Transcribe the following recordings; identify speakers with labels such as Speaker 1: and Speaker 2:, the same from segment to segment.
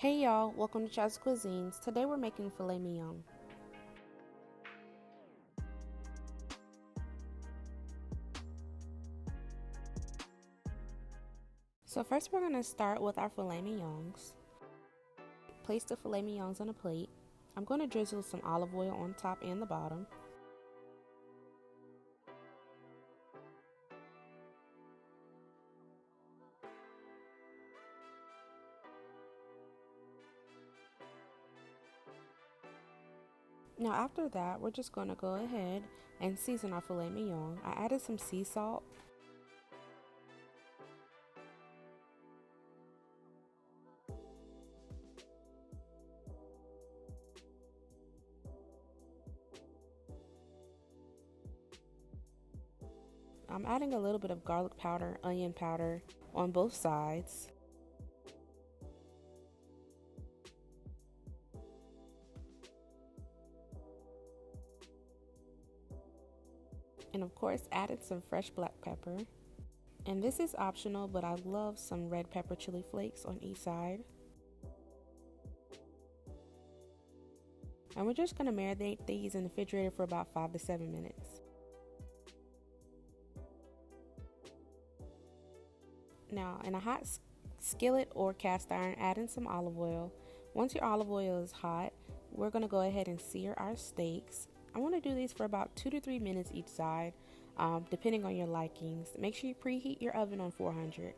Speaker 1: Hey y'all, welcome to Chaz's Cuisines. Today we're making filet mignon. So first we're going to start with our filet mignons. Place the filet mignons on a plate. I'm going to drizzle some olive oil on top and the bottom. Now after that, we're just going to go ahead and season our filet mignon. I added some sea salt. I'm adding a little bit of garlic powder, onion powder on both sides. And of course, added some fresh black pepper. And this is optional, but I love some red pepper chili flakes on each side. And we're just going to marinate these in the refrigerator for about 5 to 7 minutes. Now, in a hot skillet or cast iron, add in some olive oil. Once your olive oil is hot, we're going to go ahead and sear our steaks. I want to do these for about 2 to 3 minutes each side, depending on your likings. Make sure you preheat your oven on 400.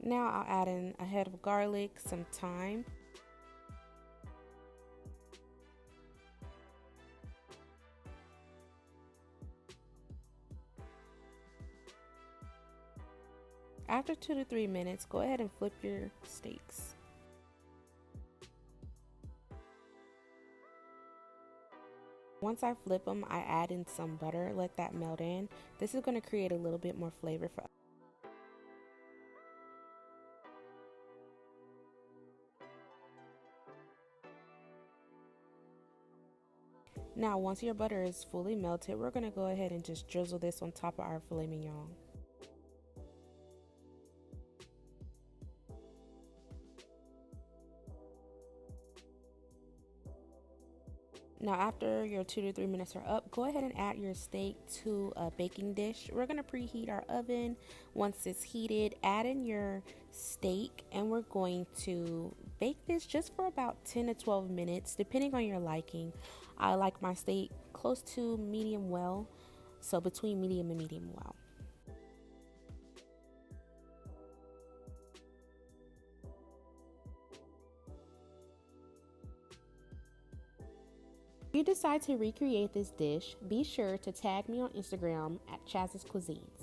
Speaker 1: Now I'll add in a head of garlic, some thyme, After 2 to 3 minutes, go ahead and flip your steaks. Once I flip them, I add in some butter, let that melt in. This is going to create a little bit more flavor for us. Now, once your butter is fully melted, we're going to go ahead and just drizzle this on top of our filet mignon. Now after your 2 to 3 minutes are up, go ahead and add your steak to a baking dish. We're going to preheat our oven. Once it's heated, add in your steak and we're going to bake this just for about 10 to 12 minutes depending on your liking. I like my steak close to medium well, so between medium and medium well. If you decide to recreate this dish, be sure to tag me on Instagram at Chaz's Cuisines.